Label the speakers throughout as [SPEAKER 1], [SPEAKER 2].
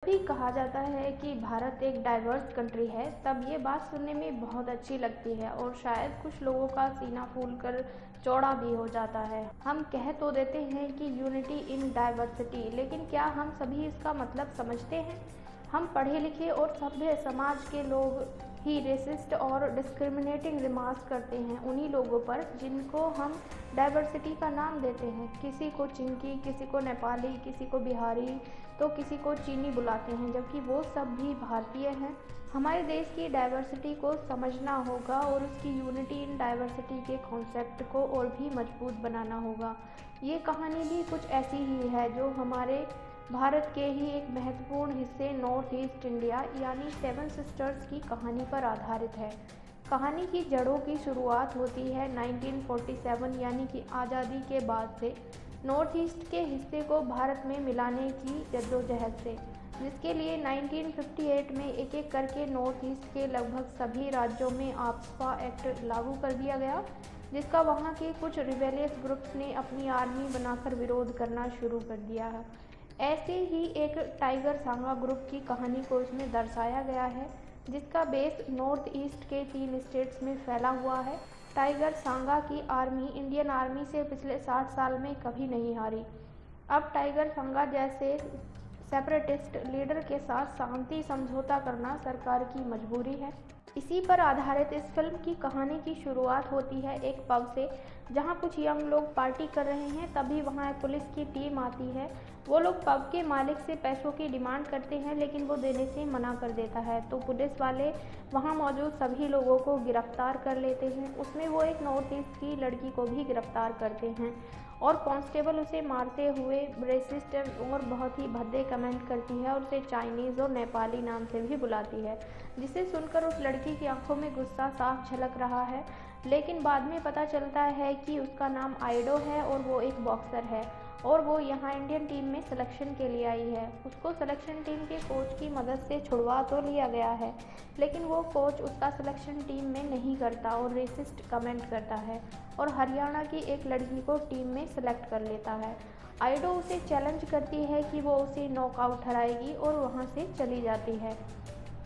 [SPEAKER 1] भी कहा जाता है कि भारत एक डाइवर्स कंट्री है, तब ये बात सुनने में बहुत अच्छी लगती है और शायद कुछ लोगों का सीना फूलकर चौड़ा भी हो जाता है। हम कह तो देते हैं कि यूनिटी इन डाइवर्सिटी, लेकिन क्या हम सभी इसका मतलब समझते हैं? हम पढ़े लिखे और सभ्य समाज के लोग ही रेसिस्ट और डिस्क्रिमिनेटिंग रिमार्क्स करते हैं उन्हीं लोगों पर जिनको हम डाइवर्सिटी का नाम देते हैं। किसी को चिंकी, किसी को नेपाली, किसी को बिहारी, तो किसी को चीनी बुलाते हैं, जबकि वो सब भी भारतीय हैं। हमारे देश की डाइवर्सिटी को समझना होगा और उसकी यूनिटी इन डाइवर्सिटी के कॉन्सेप्ट को और भी मजबूत बनाना होगा। ये कहानी भी कुछ ऐसी ही है जो हमारे भारत के ही एक महत्वपूर्ण हिस्से नॉर्थ ईस्ट इंडिया यानी सेवन सिस्टर्स की कहानी पर आधारित है। कहानी की जड़ों की शुरुआत होती है 1947 यानी कि आज़ादी के बाद से नॉर्थ ईस्ट के हिस्से को भारत में मिलाने की जद्दोजहद से, जिसके लिए 1958 में एक एक करके नॉर्थ ईस्ट के लगभग सभी राज्यों में आफ्स्पा एक्ट लागू कर दिया गया, जिसका वहाँ के कुछ रिबेलियस ग्रुप्स ने अपनी आर्मी बनाकर विरोध करना शुरू कर दिया है। ऐसे ही एक टाइगर सांगा ग्रुप की कहानी को इसमें दर्शाया गया है, जिसका बेस नॉर्थ ईस्ट के 3 स्टेट्स में फैला हुआ है। टाइगर सांगा की आर्मी इंडियन आर्मी से पिछले 60 साल में कभी नहीं हारी। अब टाइगर सांगा जैसे सेपरेटिस्ट लीडर के साथ शांति समझौता करना सरकार की मजबूरी है। इसी पर आधारित इस फिल्म की कहानी की शुरुआत होती है एक पब से, जहां कुछ यंग लोग पार्टी कर रहे हैं। तभी वहां पुलिस की टीम आती है। वो लोग पब के मालिक से पैसों की डिमांड करते हैं, लेकिन वो देने से मना कर देता है। तो पुलिस वाले वहां मौजूद सभी लोगों को गिरफ्तार कर लेते हैं। उसमें वो एक नॉर्थ ईस्ट की लड़की को भी गिरफ्तार करते हैं और कांस्टेबल उसे मारते हुए रेसिस्ट और बहुत ही भद्दे कमेंट करती है और उसे चाइनीज़ और नेपाली नाम से भी बुलाती है, जिसे सुनकर उस लड़की की आंखों में गुस्सा साफ झलक रहा है। लेकिन बाद में पता चलता है कि उसका नाम आइडो है और वो एक बॉक्सर है और वो यहाँ इंडियन टीम में सिलेक्शन के लिए आई है। उसको सिलेक्शन टीम के कोच की मदद से छुड़वा तो लिया गया है, लेकिन वो कोच उसका सिलेक्शन टीम में नहीं करता और रेसिस्ट कमेंट करता है और हरियाणा की एक लड़की को टीम में सेलेक्ट कर लेता है। आइडो उसे चैलेंज करती है कि वो उसे नॉकआउट हराएगी और वहाँ से चली जाती है।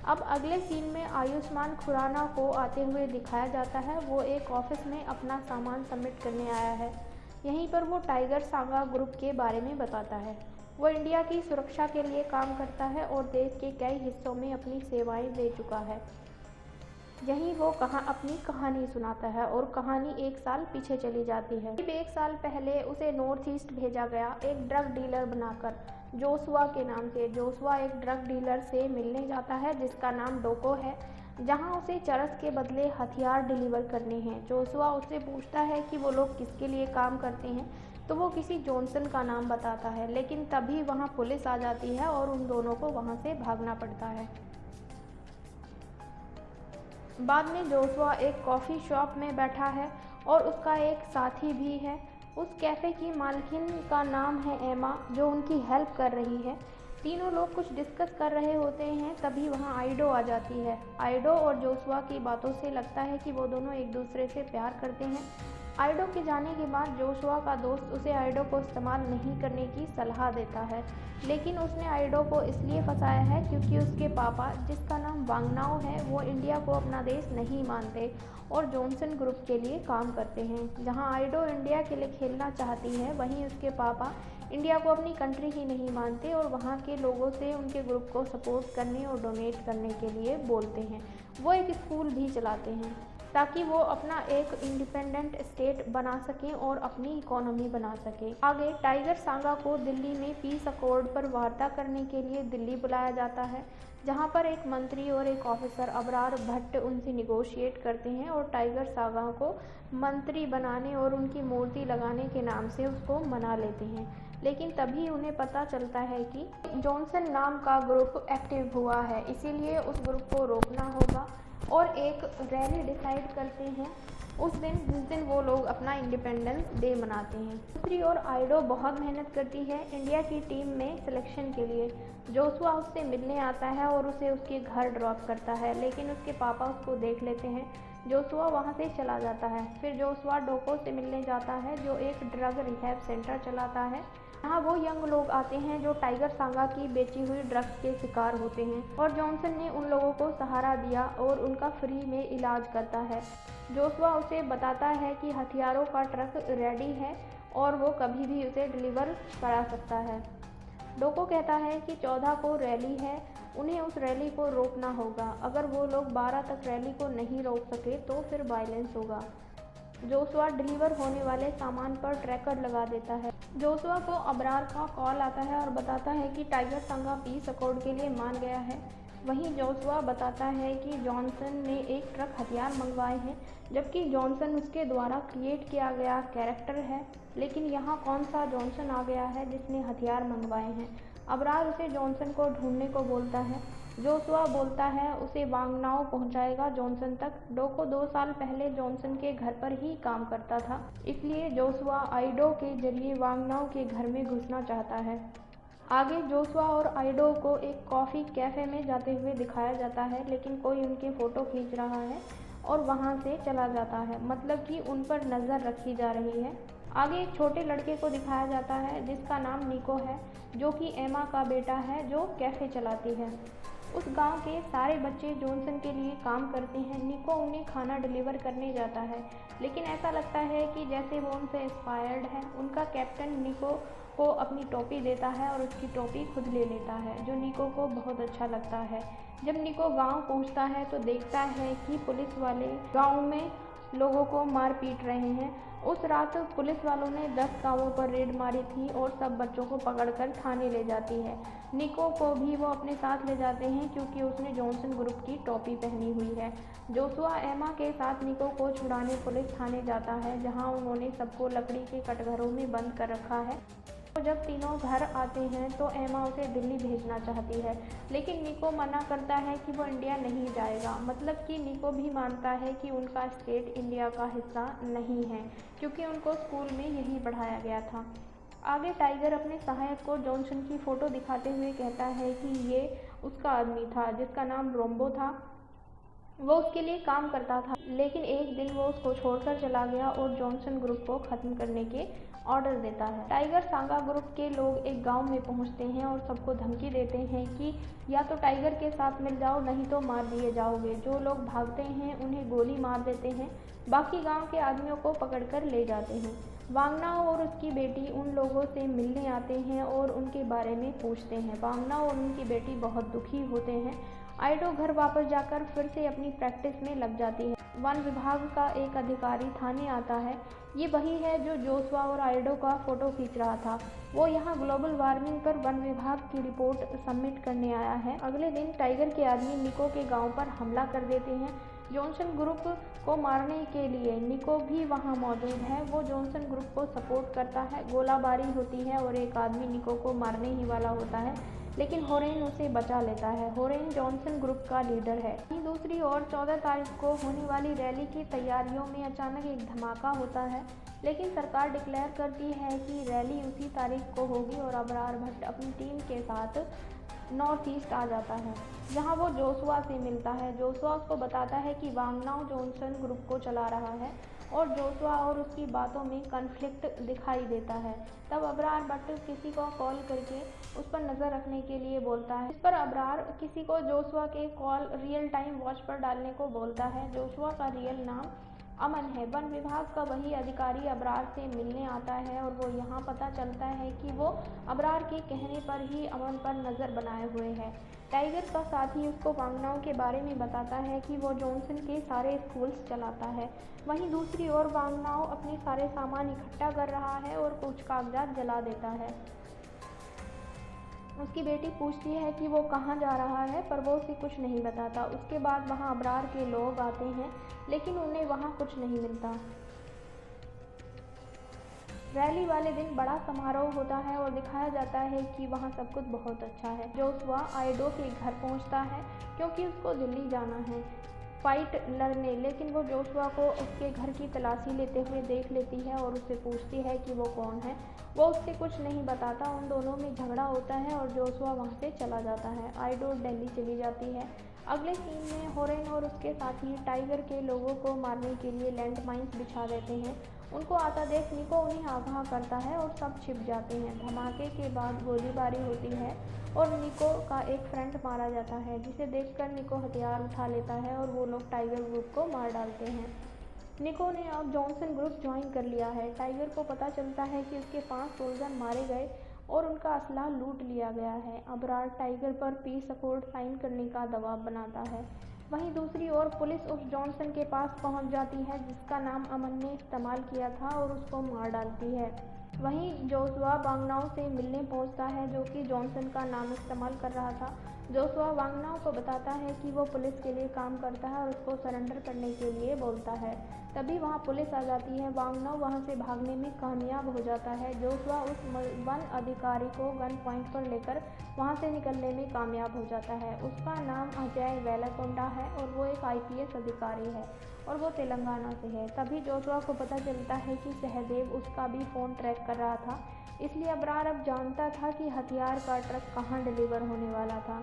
[SPEAKER 1] अब अगले सीन में आयुष्मान खुराना को आते हुए दिखाया जाता है। वो एक ऑफिस में अपना सामान सबमिट करने आया है। यहीं पर वो टाइगर सांगा ग्रुप के बारे में बताता है। वो इंडिया की सुरक्षा के लिए काम करता है और देश के कई हिस्सों में अपनी सेवाएं दे चुका है। यहीं वो अपनी कहानी सुनाता है और कहानी 1 साल पीछे चली जाती है। करीब 1 साल पहले उसे नॉर्थ ईस्ट भेजा गया एक ड्रग डीलर बनाकर, जोशुआ के नाम से। जोशुआ एक ड्रग डीलर से मिलने जाता है जिसका नाम डोको है, जहां उसे चरस के बदले हथियार डिलीवर करने हैं। जोशुआ उससे पूछता है कि वो लोग किसके लिए काम करते हैं, तो वो किसी जॉनसन का नाम बताता है, लेकिन तभी वहां पुलिस आ जाती है और उन दोनों को वहां से भागना पड़ता है। बाद में जोशुआ एक कॉफ़ी शॉप में बैठा है और उसका एक साथी भी है। उस कैफ़े की मालकिन का नाम है एमा, जो उनकी हेल्प कर रही है। तीनों लोग कुछ डिस्कस कर रहे होते हैं, तभी वहाँ आइडो आ जाती है। आइडो और जोशुआ की बातों से लगता है कि वो दोनों एक दूसरे से प्यार करते हैं। आइडो के जाने के बाद जोशुआ का दोस्त उसे आइडो को इस्तेमाल नहीं करने की सलाह देता है, लेकिन उसने आइडो को इसलिए फंसाया है क्योंकि उसके पापा, जिसका नाम वांगनाओ है, वो इंडिया को अपना देश नहीं मानते और जॉनसन ग्रुप के लिए काम करते हैं। जहां आइडो इंडिया के लिए खेलना चाहती है, वहीं उसके पापा इंडिया को अपनी कंट्री ही नहीं मानते और वहाँ के लोगों से उनके ग्रुप को सपोर्ट करने और डोनेट करने के लिए बोलते हैं। वो एक स्कूल भी चलाते हैं ताकि वो अपना एक इंडिपेंडेंट स्टेट बना सकें और अपनी इकोनॉमी बना सकें। आगे टाइगर सांगा को दिल्ली में पीस अकॉर्ड पर वार्ता करने के लिए दिल्ली बुलाया जाता है, जहां पर एक मंत्री और एक ऑफिसर अबरार भट्ट उनसे निगोशिएट करते हैं और टाइगर सांगा को मंत्री बनाने और उनकी मूर्ति लगाने के नाम से उसको मना लेते हैं। लेकिन तभी उन्हें पता चलता है कि जॉनसन नाम का ग्रुप एक्टिव हुआ है, इसीलिए उस ग्रुप को रोकना होगा और एक रैली डिसाइड करते हैं उस दिन, जिस दिन वो लोग अपना इंडिपेंडेंस डे मनाते हैं। दूसरी ओर आइडो बहुत मेहनत करती है इंडिया की टीम में सिलेक्शन के लिए। जोशुआ उससे मिलने आता है और उसे उसके घर ड्रॉप करता है, लेकिन उसके पापा उसको देख लेते हैं। जोशुआ वहाँ से चला जाता है। फिर जोशुआ डोको से मिलने जाता है, जो एक ड्रग रिहैब सेंटर चलाता है। यहाँ वो यंग लोग आते हैं जो टाइगर सांगा की बेची हुई ड्रग्स के शिकार होते हैं और जॉनसन ने उन लोगों को सहारा दिया और उनका फ्री में इलाज करता है। जोशुआ उसे बताता है कि हथियारों का ट्रक रेडी है और वो कभी भी उसे डिलीवर करा सकता है। डोको कहता है कि 14 को रैली है, उन्हें उस रैली को रोकना होगा। अगर वो लोग 12 तक रैली को नहीं रोक सके तो फिर वायलेंस होगा। जोशुआ डिलीवर होने वाले सामान पर ट्रैकर लगा देता है। जोशुआ को अबरार का कॉल आता है और बताता है कि टाइगर सांगा पीस अकॉर्ड के लिए मान गया है। वहीं जोशुआ बताता है कि जॉनसन ने एक ट्रक हथियार मंगवाए हैं, जबकि जॉनसन उसके द्वारा क्रिएट किया गया कैरेक्टर है। लेकिन यहाँ कौन सा जॉनसन आ गया है जिसने हथियार मंगवाए हैं? अबरार उसे जॉनसन को ढूंढने को बोलता है। जोशुआ बोलता है उसे वांगनाओ पहुंचाएगा जॉनसन तक। डोको 2 साल पहले जॉनसन के घर पर ही काम करता था, इसलिए जोशुआ आइडो के जरिए वांगनाओ के घर में घुसना चाहता है। आगे जोशुआ और आइडो को एक कॉफ़ी कैफ़े में जाते हुए दिखाया जाता है, लेकिन कोई उनके फ़ोटो खींच रहा है और वहां से चला जाता है, मतलब कि उन पर नज़र रखी जा रही है। आगे एक छोटे लड़के को दिखाया जाता है जिसका नाम निको है, जो कि एमा का बेटा है जो कैफ़े चलाती है। उस गांव के सारे बच्चे जॉनसन के लिए काम करते हैं। निको उन्हें खाना डिलीवर करने जाता है, लेकिन ऐसा लगता है कि जैसे वो उनसे इंस्पायर्ड है। उनका कैप्टन निको को अपनी टोपी देता है और उसकी टोपी खुद ले लेता है, जो निको को बहुत अच्छा लगता है। जब निको गांव पहुंचता है तो देखता है कि पुलिस वाले गांव में लोगों को मार पीट रहे हैं। उस रात पुलिस वालों ने 10 गांवों पर रेड मारी थी और सब बच्चों को पकड़कर थाने ले जाती है। निको को भी वो अपने साथ ले जाते हैं क्योंकि उसने जॉनसन ग्रुप की टोपी पहनी हुई है। जोशुआ एमा के साथ निको को छुड़ाने पुलिस थाने जाता है, जहां उन्होंने सबको लकड़ी के कटघरों में बंद कर रखा है। तो जब तीनों घर आते हैं तो एमा उसे दिल्ली भेजना चाहती है, लेकिन निको मना करता है कि वो इंडिया नहीं जाएगा। मतलब कि निको भी मानता है कि उनका स्टेट इंडिया का हिस्सा नहीं है, क्योंकि उनको स्कूल में यही पढ़ाया गया था। आगे टाइगर अपने सहायक को जॉनसन की फ़ोटो दिखाते हुए कहता है कि ये उसका आदमी था जिसका नाम रोम्बो था। वो उसके लिए काम करता था, लेकिन एक दिन वो उसको छोड़कर चला गया और जॉनसन ग्रुप को ख़त्म करने के ऑर्डर देता है। टाइगर सांगा ग्रुप के लोग एक गांव में पहुंचते हैं और सबको धमकी देते हैं कि या तो टाइगर के साथ मिल जाओ, नहीं तो मार दिए जाओगे। जो लोग भागते हैं उन्हें गोली मार देते हैं, बाकी गांव के आदमियों को पकड़कर ले जाते हैं। वांगनाओ और उसकी बेटी उन लोगों से मिलने आते हैं और उनके बारे में पूछते हैं। वांगनाओ और उनकी बेटी बहुत दुखी होते हैं। आइडो घर वापस जाकर फिर से अपनी प्रैक्टिस में लग जाती है। वन विभाग का एक अधिकारी थाने आता है। ये वही है जो जोशुआ और आइडो का फ़ोटो खींच रहा था। वो यहाँ ग्लोबल वार्मिंग पर वन विभाग की रिपोर्ट सबमिट करने आया है। अगले दिन टाइगर के आदमी निको के गांव पर हमला कर देते हैं। जॉनसन ग्रुप को मारने के लिए निको भी वहां मौजूद है। वो जॉनसन ग्रुप को सपोर्ट करता है। गोलाबारी होती है और एक आदमी निको को मारने ही वाला होता है, लेकिन होरेन उसे बचा लेता है। होरेन जॉनसन ग्रुप का लीडर है। दूसरी ओर 14 तारीख को होने वाली रैली की तैयारियों में अचानक एक धमाका होता है, लेकिन सरकार डिक्लेयर करती है कि रैली उसी तारीख को होगी और अबरार भट्ट अपनी टीम के साथ नॉर्थ ईस्ट आ जाता है, जहां वो जोशुआ से मिलता है। जोशुआ उसको बताता है कि वांगनाओ जॉनसन ग्रुप को चला रहा है और जोशुआ और उसकी बातों में कॉन्फ्लिक्ट दिखाई देता है। तब अबरार भट्ट किसी को कॉल करके उस पर नज़र रखने के लिए बोलता है। इस पर अबरार किसी को जोशुआ के कॉल रियल टाइम वॉच पर डालने को बोलता है। जोशुआ का रियल नाम अमन है। वन विभाग का वही अधिकारी अबरार से मिलने आता है और वो यहाँ पता चलता है कि वो अबरार के कहने पर ही अमन पर नज़र बनाए हुए है। टाइगर का साथी उसको वांगनाओ के बारे में बताता है कि वो जॉनसन के सारे स्कूल्स चलाता है। वहीं दूसरी ओर वांगनाओ अपने सारे सामान इकट्ठा कर रहा है और कुछ कागजात जला देता है। उसकी बेटी पूछती है कि वो कहाँ जा रहा है, पर वो उसे कुछ नहीं बताता। उसके बाद वहाँ अबरार के लोग आते हैं, लेकिन उन्हें वहाँ कुछ नहीं मिलता। रैली वाले दिन बड़ा समारोह होता है और दिखाया जाता है कि वहाँ सब कुछ बहुत अच्छा है। जोशुआ आइडो के घर पहुँचता है क्योंकि उसको दिल्ली जाना है फाइट लड़ने, लेकिन वो जोशुआ को उसके घर की तलाशी लेते हुए देख लेती है और उससे पूछती है कि वो कौन है। वो उससे कुछ नहीं बताता। उन दोनों में झगड़ा होता है और जोशुआ वहाँ से चला जाता है। आइडो दिल्ली चली जाती है। अगले सीन में होरेन और उसके साथी टाइगर के लोगों को मारने के लिए लैंड माइन्स बिछा देते हैं। उनको आता देख निको उन्हें आगाह करता है और सब छिप जाते हैं। धमाके के बाद गोलीबारी होती है और निको का एक फ्रेंड मारा जाता है, जिसे देखकर निको हथियार उठा लेता है और वो लोग टाइगर ग्रुप को मार डालते हैं। निको ने अब जॉनसन ग्रुप ज्वाइन कर लिया है। टाइगर को पता चलता है कि उसके 5 सोल्जर मारे गए और उनका असला लूट लिया गया है। अबरार टाइगर पर पीस अकॉर्ड साइन करने का दबाव बनाता है। वहीं दूसरी ओर पुलिस उस जॉनसन के पास पहुंच जाती है जिसका नाम अमन ने इस्तेमाल किया था और उसको मार डालती है। वहीं जोशुआ वांगनाओ से मिलने पहुंचता है, जो कि जॉनसन का नाम इस्तेमाल कर रहा था। जोशुआ वांगनाओ को बताता है कि वो पुलिस के लिए काम करता है और उसको सरेंडर करने के लिए बोलता है। तभी वहां पुलिस आ जाती है। वांगनाओ वहां से भागने में कामयाब हो जाता है। जोशुआ उस वन अधिकारी को गन पॉइंट पर लेकर वहां से निकलने में कामयाब हो जाता है। उसका नाम अजय वेलाकोंडा है और वो एक IPS अधिकारी है और वो तेलंगाना से है। तभी जोशुआ को पता चलता है कि सहदेव उसका भी फ़ोन ट्रैक कर रहा था, इसलिए अबरार अब जानता था कि हथियार का ट्रक कहाँ डिलीवर होने वाला था।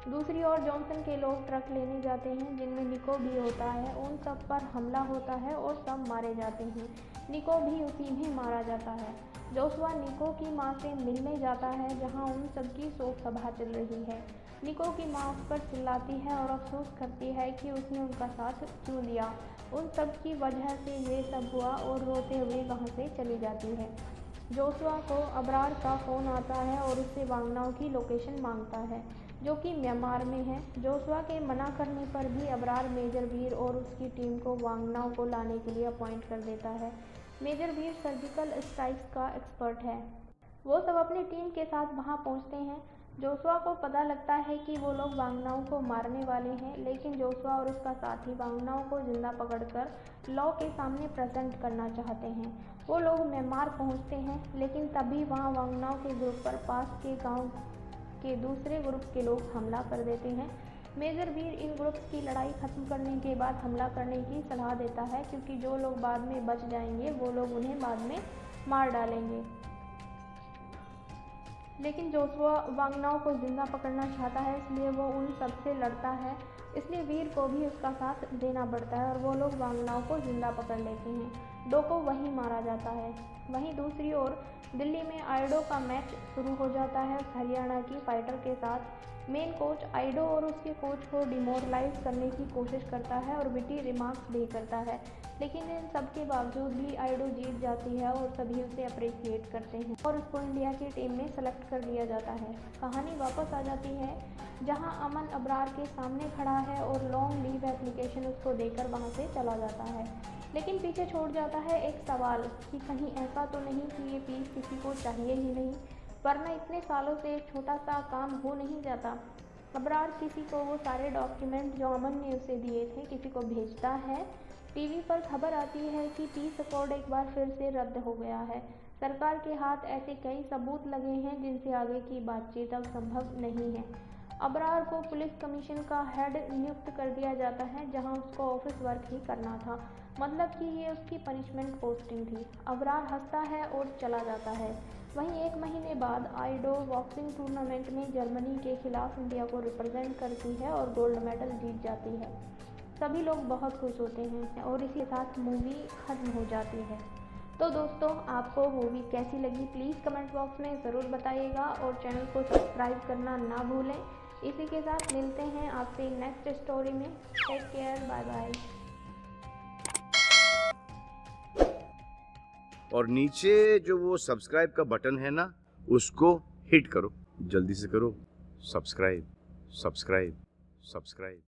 [SPEAKER 1] दूसरी ओर जॉनसन के लोग ट्रक लेने जाते हैं, जिनमें निको भी होता है। उन सब पर हमला होता है और सब मारे जाते हैं। निको भी उसी में मारा जाता है। जोशुआ निको की मां से मिलने जाता है, जहां उन सबकी शोक सभा चल रही है। निको की मां उस पर चिल्लाती है और अफसोस करती है कि उसने उनका साथ क्यों दिया। उन सब की वजह से ये सब हुआ और रोते हुए वहां से चली जाती है। जोशुआ को अबरार का फ़ोन आता है और उससे वांगनाओ की लोकेशन मांगता है, जो कि म्यांमार में है। जोशुआ के मना करने पर भी अबरार मेजर वीर और उसकी टीम को वांगनाओ को लाने के लिए अपॉइंट कर देता है। मेजर वीर सर्जिकल स्ट्राइक्स का एक्सपर्ट है। वो सब अपनी टीम के साथ वहां पहुंचते हैं। जोशुआ को पता लगता है कि वो लोग वांगनाओ को मारने वाले हैं, लेकिन जोशुआ और उसका साथी वांगनाओ को जिंदा पकड़कर लॉ के सामने प्रेजेंट करना चाहते हैं। वो लोग म्यांमार पहुंचते हैं, लेकिन तभी वहां वांगनाओ के ग्रुप पर पास के गांव के दूसरे ग्रुप के लोग हमला कर देते हैं। मेजर वीर इन ग्रुप्स की लड़ाई खत्म करने के बाद हमला करने की सलाह देता है, क्योंकि जो लोग बाद में बच जाएंगे वो लोग उन्हें बाद में मार डालेंगे। लेकिन जोशुआ वांगनाओ को जिंदा पकड़ना चाहता है, इसलिए वो उन सबसे लड़ता है। इसलिए वीर को भी उसका साथ देना पड़ता है और वो लोग वांगनाओ को जिंदा पकड़ लेते हैं। डो को वहीं मारा जाता है। वहीं दूसरी ओर दिल्ली में आइडो का मैच शुरू हो जाता है हरियाणा की फाइटर के साथ। मेन कोच आइडो और उसके कोच को डिमोरलाइज करने की कोशिश करता है और विटी रिमार्क्स भी करता है, लेकिन इन सब के बावजूद भी आइडो जीत जाती है और सभी उसे अप्रिशिएट करते हैं और उसको इंडिया की टीम में सेलेक्ट कर लिया जाता है। कहानी वापस आ जाती है, जहां अमन अबरार के सामने खड़ा है और लॉन्ग लीव एप्लीकेशन उसको देकर वहां से चला जाता है, लेकिन पीछे छोड़ जाता है एक सवाल कि कहीं ऐसा तो नहीं कि ये पीस किसी को चाहिए ही नहीं, वरना इतने सालों से एक छोटा सा काम हो नहीं जाता। अबरार किसी को वो सारे डॉक्यूमेंट जो अमन ने उसे दिए थे किसी को भेजता है। टीवी पर खबर आती है कि पीस अकॉर्ड एक बार फिर से रद्द हो गया है। सरकार के हाथ ऐसे कई सबूत लगे हैं जिनसे आगे की बातचीत अब संभव नहीं है। अबरार को पुलिस कमीशन का हेड नियुक्त कर दिया जाता है, जहां उसको ऑफिस वर्क ही करना था, मतलब कि ये उसकी पनिशमेंट पोस्टिंग थी। अबरार हंसता है और चला जाता है। वहीं 1 महीने बाद आइडो बॉक्सिंग टूर्नामेंट में जर्मनी के खिलाफ इंडिया को रिप्रेजेंट करती है और गोल्ड मेडल जीत जाती है। सभी लोग बहुत खुश होते हैं और इसी के साथ मूवी खत्म हो जाती है। तो दोस्तों, आपको मूवी कैसी लगी प्लीज़ कमेंट बॉक्स में ज़रूर बताइएगा और चैनल को सब्सक्राइब करना ना भूलें। इसी के साथ मिलते हैं आपसे नेक्स्ट स्टोरी में। Take care, bye bye.
[SPEAKER 2] और नीचे जो वो सब्सक्राइब का बटन है ना, उसको हिट करो, जल्दी से करो। Subscribe subscribe subscribe.